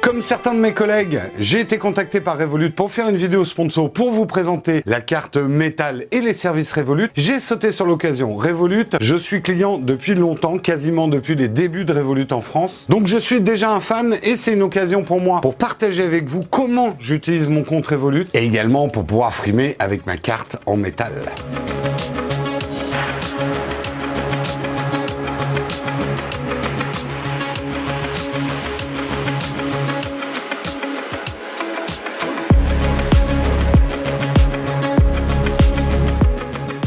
Comme certains de mes collègues, j'ai été contacté par Revolut pour faire une vidéo sponsor pour vous présenter la carte métal et les services Revolut. J'ai sauté sur l'occasion Revolut. Je suis client depuis longtemps, quasiment depuis les débuts de Revolut en France. Donc je suis déjà un fan et c'est une occasion pour moi pour partager avec vous comment j'utilise mon compte Revolut et également pour pouvoir frimer avec ma carte en métal.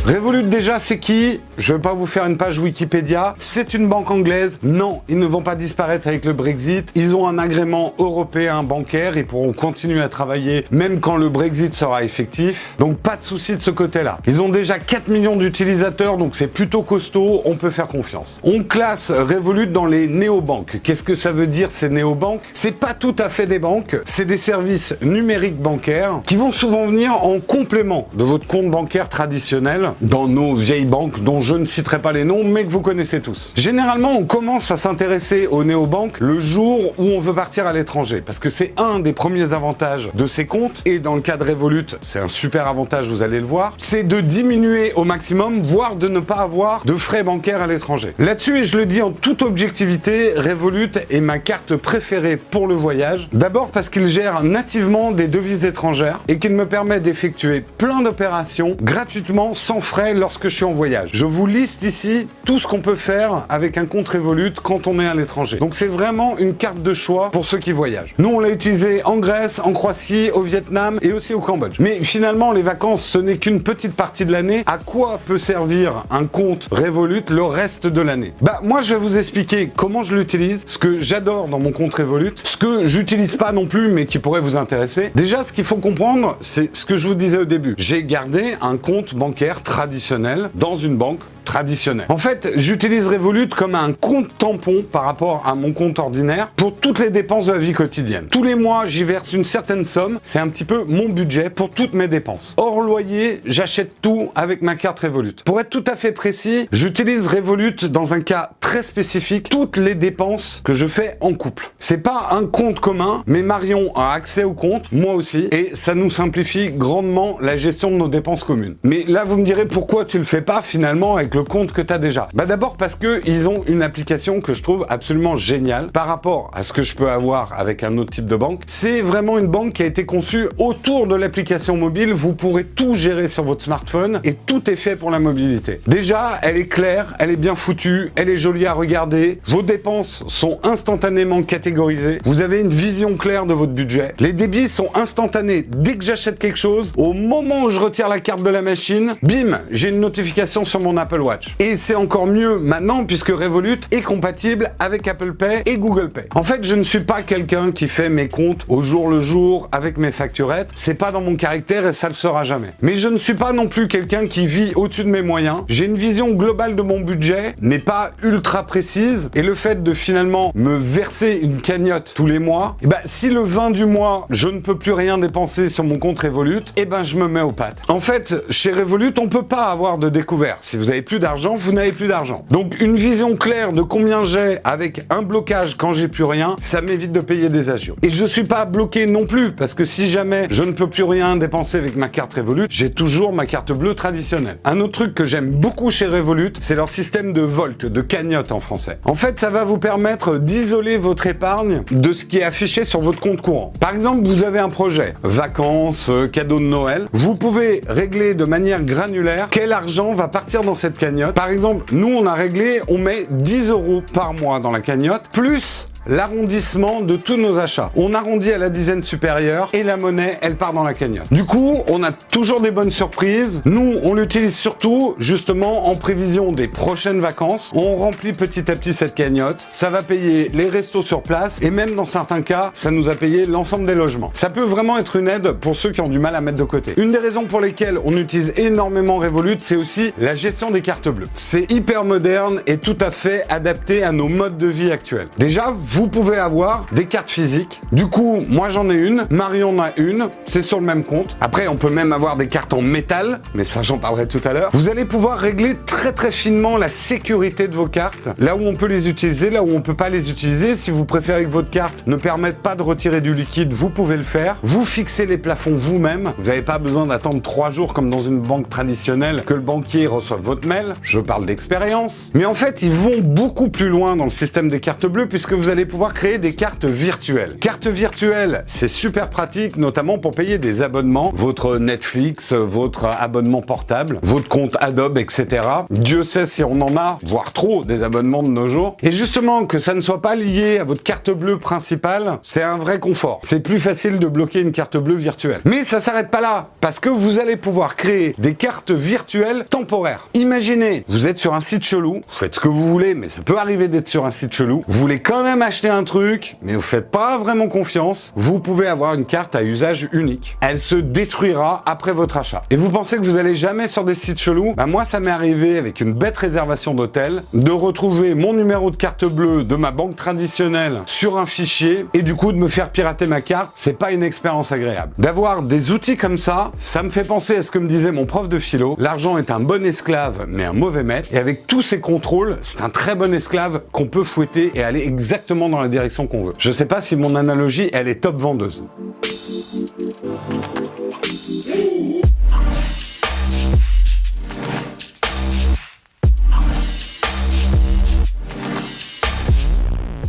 Revolut déjà c'est qui? Je ne vais pas vous faire une page Wikipédia. C'est une banque anglaise. Non, ils ne vont pas disparaître avec le Brexit. Ils ont un agrément européen bancaire. Ils pourront continuer à travailler même quand le Brexit sera effectif. Donc pas de souci de ce côté-là. Ils ont déjà 4 millions d'utilisateurs, donc c'est plutôt costaud. On peut faire confiance. On classe Revolut dans les néobanques. Qu'est-ce que ça veut dire ces néobanques? C'est pas tout à fait des banques. C'est des services numériques bancaires qui vont souvent venir en complément de votre compte bancaire traditionnel dans nos vieilles banques dont je ne citerai pas les noms, mais que vous connaissez tous. Généralement, on commence à s'intéresser aux néobanques le jour où on veut partir à l'étranger, parce que c'est un des premiers avantages de ces comptes, et dans le cas de Revolut, c'est un super avantage, vous allez le voir, c'est de diminuer au maximum, voire de ne pas avoir de frais bancaires à l'étranger. Là-dessus, et je le dis en toute objectivité, Revolut est ma carte préférée pour le voyage. D'abord parce qu'il gère nativement des devises étrangères et qu'il me permet d'effectuer plein d'opérations gratuitement sans frais lorsque je suis en voyage. Je vous liste ici tout ce qu'on peut faire avec un compte Revolut quand on est à l'étranger. Donc c'est vraiment une carte de choix pour ceux qui voyagent. Nous, on l'a utilisé en Grèce, en Croatie, au Vietnam et aussi au Cambodge. Mais finalement, les vacances, ce n'est qu'une petite partie de l'année. À quoi peut servir un compte Revolut le reste de l'année? Moi, je vais vous expliquer comment je l'utilise, ce que j'adore dans mon compte Revolut, ce que j'utilise pas non plus, mais qui pourrait vous intéresser. Déjà, ce qu'il faut comprendre, c'est ce que je vous disais au début. J'ai gardé un compte bancaire traditionnel dans une banque traditionnelle. En fait, j'utilise Revolut comme un compte tampon par rapport à mon compte ordinaire pour toutes les dépenses de la vie quotidienne. Tous les mois, j'y verse une certaine somme. C'est un petit peu mon budget pour toutes mes dépenses. Hors loyer, j'achète tout avec ma carte Revolut. Pour être tout à fait précis, j'utilise Revolut dans un cas très spécifique, toutes les dépenses que je fais en couple. C'est pas un compte commun, mais Marion a accès au compte, moi aussi, et ça nous simplifie grandement la gestion de nos dépenses communes. Mais là, vous me direz pourquoi tu le fais pas finalement avec le compte que tu as déjà. D'abord parce que ils ont une application que je trouve absolument géniale par rapport à ce que je peux avoir avec un autre type de banque. C'est vraiment une banque qui a été conçue autour de l'application mobile. Vous pourrez tout gérer sur votre smartphone et tout est fait pour la mobilité. Déjà, elle est claire, elle est bien foutue, elle est jolie à regarder. Vos dépenses sont instantanément catégorisées. Vous avez une vision claire de votre budget. Les débits sont instantanés. Dès que j'achète quelque chose, au moment où je retire la carte de la machine, bim, j'ai une notification sur mon Apple Watch. Et c'est encore mieux maintenant puisque Revolut est compatible avec Apple Pay et Google Pay. En fait, je ne suis pas quelqu'un qui fait mes comptes au jour le jour avec mes facturettes. C'est pas dans mon caractère et ça le sera jamais. Mais je ne suis pas non plus quelqu'un qui vit au-dessus de mes moyens. J'ai une vision globale de mon budget, mais pas ultra précise. Et le fait de finalement me verser une cagnotte tous les mois, si le 20 du mois, je ne peux plus rien dépenser sur mon compte Revolut, je me mets aux pattes. En fait, chez Revolut, on peut pas avoir de découvert. Si vous avez plus d'argent, vous n'avez plus d'argent. Donc une vision claire de combien j'ai avec un blocage quand j'ai plus rien, ça m'évite de payer des agios. Et je suis pas bloqué non plus parce que si jamais je ne peux plus rien dépenser avec ma carte Revolut, j'ai toujours ma carte bleue traditionnelle. Un autre truc que j'aime beaucoup chez Revolut, c'est leur système de Volt, de cagnotte en français. En fait, ça va vous permettre d'isoler votre épargne de ce qui est affiché sur votre compte courant. Par exemple, vous avez un projet, vacances, cadeaux de Noël, vous pouvez régler de manière granulaire quel argent va partir dans cette cagnotte. Par exemple, nous on a réglé, on met 10 € par mois dans la cagnotte, plus l'arrondissement de tous nos achats. On arrondit à la dizaine supérieure et la monnaie, elle part dans la cagnotte. Du coup, on a toujours des bonnes surprises. Nous, on l'utilise surtout, justement, en prévision des prochaines vacances. On remplit petit à petit cette cagnotte. Ça va payer les restos sur place et même dans certains cas, ça nous a payé l'ensemble des logements. Ça peut vraiment être une aide pour ceux qui ont du mal à mettre de côté. Une des raisons pour lesquelles on utilise énormément Revolut, c'est aussi la gestion des cartes bleues. C'est hyper moderne et tout à fait adapté à nos modes de vie actuels. Déjà, vous pouvez avoir des cartes physiques. Du coup, moi j'en ai une, Marion en a une, c'est sur le même compte. Après, on peut même avoir des cartes en métal, mais ça j'en parlerai tout à l'heure. Vous allez pouvoir régler très finement la sécurité de vos cartes, là où on peut les utiliser, là où on peut pas les utiliser. Si vous préférez que votre carte ne permette pas de retirer du liquide, vous pouvez le faire. Vous fixez les plafonds vous-même. Vous n'avez pas besoin d'attendre 3 jours comme dans une banque traditionnelle que le banquier reçoive votre mail. Je parle d'expérience. Mais en fait, ils vont beaucoup plus loin dans le système des cartes bleues puisque vous allez pouvoir créer des cartes virtuelles. Cartes virtuelles, c'est super pratique, notamment pour payer des abonnements, votre Netflix, votre abonnement portable, votre compte Adobe, etc. Dieu sait si on en a, voire trop, des abonnements de nos jours. Et justement, que ça ne soit pas lié à votre carte bleue principale, c'est un vrai confort. C'est plus facile de bloquer une carte bleue virtuelle. Mais ça s'arrête pas là, parce que vous allez pouvoir créer des cartes virtuelles temporaires. Imaginez, vous êtes sur un site chelou, vous faites ce que vous voulez, mais ça peut arriver d'être sur un site chelou. Vous voulez quand même acheter un truc, mais vous faites pas vraiment confiance. Vous pouvez avoir une carte à usage unique. Elle se détruira après votre achat. Et vous pensez que vous allez jamais sur des sites chelous? Bah moi, ça m'est arrivé avec une bête réservation d'hôtel de retrouver mon numéro de carte bleue de ma banque traditionnelle sur un fichier et du coup de me faire pirater ma carte. C'est pas une expérience agréable. D'avoir des outils comme ça me fait penser à ce que me disait mon prof de philo. L'argent est un bon esclave, mais un mauvais maître. Et avec tous ces contrôles, c'est un très bon esclave qu'on peut fouetter et aller exactement dans la direction qu'on veut. Je sais pas si mon analogie, elle est top vendeuse.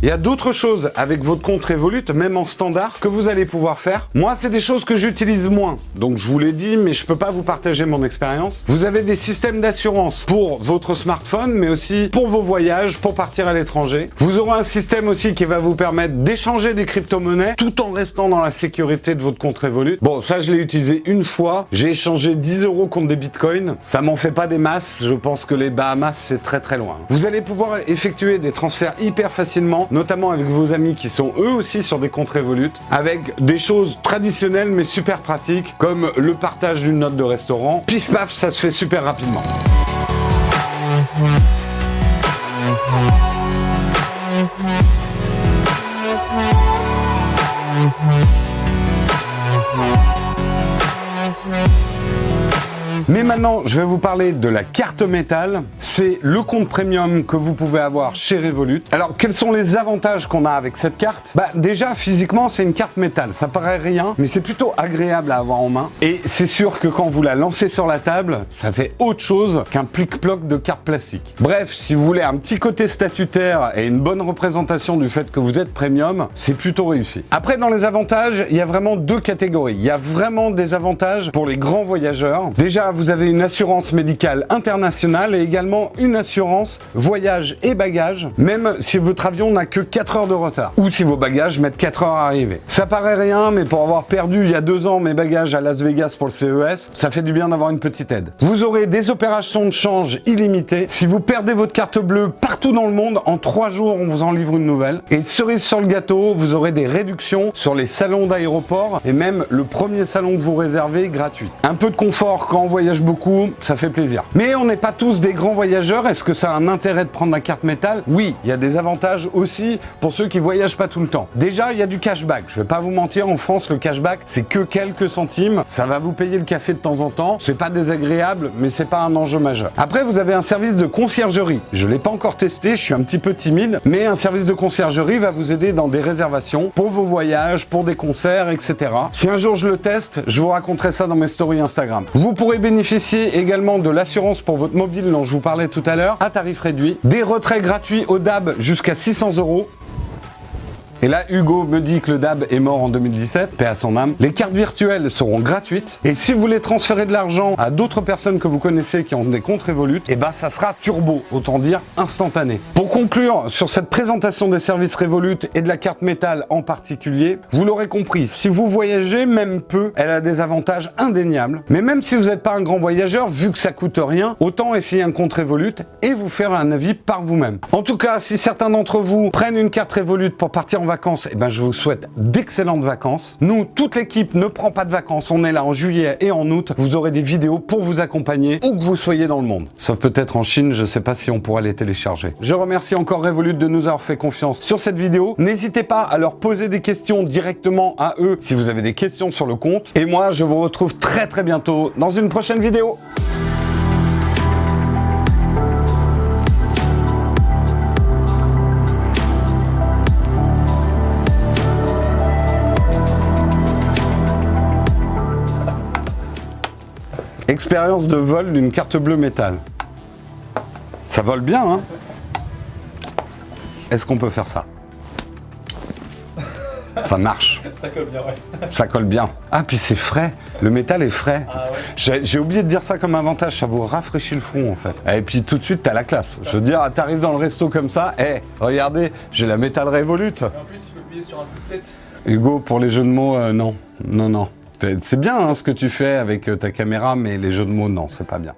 Il y a d'autres choses avec votre compte Revolut, même en standard, que vous allez pouvoir faire. Moi, c'est des choses que j'utilise moins. Donc, je vous l'ai dit, mais je peux pas vous partager mon expérience. Vous avez des systèmes d'assurance pour votre smartphone, mais aussi pour vos voyages, pour partir à l'étranger. Vous aurez un système aussi qui va vous permettre d'échanger des crypto-monnaies tout en restant dans la sécurité de votre compte Revolut. Bon, ça, je l'ai utilisé une fois. J'ai échangé 10 € contre des bitcoins. Ça m'en fait pas des masses. Je pense que les Bahamas, c'est très loin. Vous allez pouvoir effectuer des transferts hyper facilement, notamment avec vos amis qui sont eux aussi sur des comptes Revolut, avec des choses traditionnelles mais super pratiques, comme le partage d'une note de restaurant. Pif paf, ça se fait super rapidement. Mais maintenant, je vais vous parler de la carte métal. C'est le compte premium que vous pouvez avoir chez Revolut. Alors, quels sont les avantages qu'on a avec cette carte? Bah, déjà, physiquement, c'est une carte métal. Ça paraît rien, mais c'est plutôt agréable à avoir en main. Et c'est sûr que quand vous la lancez sur la table, ça fait autre chose qu'un plic-ploc de carte plastique. Bref, si vous voulez un petit côté statutaire et une bonne représentation du fait que vous êtes premium, c'est plutôt réussi. Après, dans les avantages, il y a vraiment deux catégories. Il y a vraiment des avantages pour les grands voyageurs. Déjà, vous avez une assurance médicale internationale et également une assurance voyage et bagages, même si votre avion n'a que 4 heures de retard ou si vos bagages mettent 4 heures à arriver. Ça paraît rien, mais pour avoir perdu il y a 2 ans mes bagages à Las Vegas pour le CES, ça fait du bien d'avoir une petite aide. Vous aurez des opérations de change illimitées. Si vous perdez votre carte bleue partout dans le monde, en 3 jours, on vous en livre une nouvelle. Et cerise sur le gâteau, vous aurez des réductions sur les salons d'aéroport et même le premier salon que vous réservez gratuit. Un peu de confort quand on voyage beaucoup, ça fait plaisir. Mais on n'est pas tous des grands voyageurs. Est-ce que ça a un intérêt de prendre la carte métal? Oui, il y a des avantages aussi pour ceux qui voyagent pas tout le temps. Déjà, il y a du cashback. Je vais pas vous mentir, en France, le cashback, c'est que quelques centimes. Ça va vous payer le café de temps en temps. C'est pas désagréable, mais c'est pas un enjeu majeur. Après, vous avez un service de conciergerie. Je l'ai pas encore testé, je suis un petit peu timide, mais un service de conciergerie va vous aider dans des réservations pour vos voyages, pour des concerts, etc. Si un jour je le teste, je vous raconterai ça dans mes stories Instagram. Vous pourrez bénéficier également de l'assurance pour votre mobile dont je vous parlais tout à l'heure, à tarif réduit, des retraits gratuits au DAB jusqu'à 600 €. Et là, Hugo me dit que le DAB est mort en 2017, paix à son âme. Les cartes virtuelles seront gratuites. Et si vous voulez transférer de l'argent à d'autres personnes que vous connaissez qui ont des comptes Revolut, et ben ça sera turbo, autant dire instantané. Pour conclure sur cette présentation des services Revolut et de la carte métal en particulier, vous l'aurez compris, si vous voyagez, même peu, elle a des avantages indéniables. Mais même si vous n'êtes pas un grand voyageur, vu que ça coûte rien, autant essayer un compte Revolut et vous faire un avis par vous-même. En tout cas, si certains d'entre vous prennent une carte Revolut pour partir en vacances, eh ben, je vous souhaite d'excellentes vacances. Nous, toute l'équipe ne prend pas de vacances. On est là en juillet et en août. Vous aurez des vidéos pour vous accompagner où que vous soyez dans le monde. Sauf peut-être en Chine, je sais pas si on pourra les télécharger. Je remercie encore Revolut de nous avoir fait confiance sur cette vidéo. N'hésitez pas à leur poser des questions directement à eux si vous avez des questions sur le compte. Et moi, je vous retrouve très bientôt dans une prochaine vidéo. Expérience de vol d'une carte bleue métal. Ça vole bien, hein? Est-ce qu'on peut faire ça? Ça marche. Ça colle bien, ouais. Ça colle bien. Ah, puis c'est frais. Le métal est frais. Ah, ouais. J'ai oublié de dire ça comme avantage. Ça vous rafraîchit le front, en fait. Et puis tout de suite, t'as la classe. Je veux dire, t'arrives dans le resto comme ça. Regardez, j'ai la métal Revolut. Et en plus, tu peux payer sur un coup de tête. Hugo, pour les jeux de mots, non. Non. C'est bien hein, ce que tu fais avec ta caméra, mais les jeux de mots, non, c'est pas bien.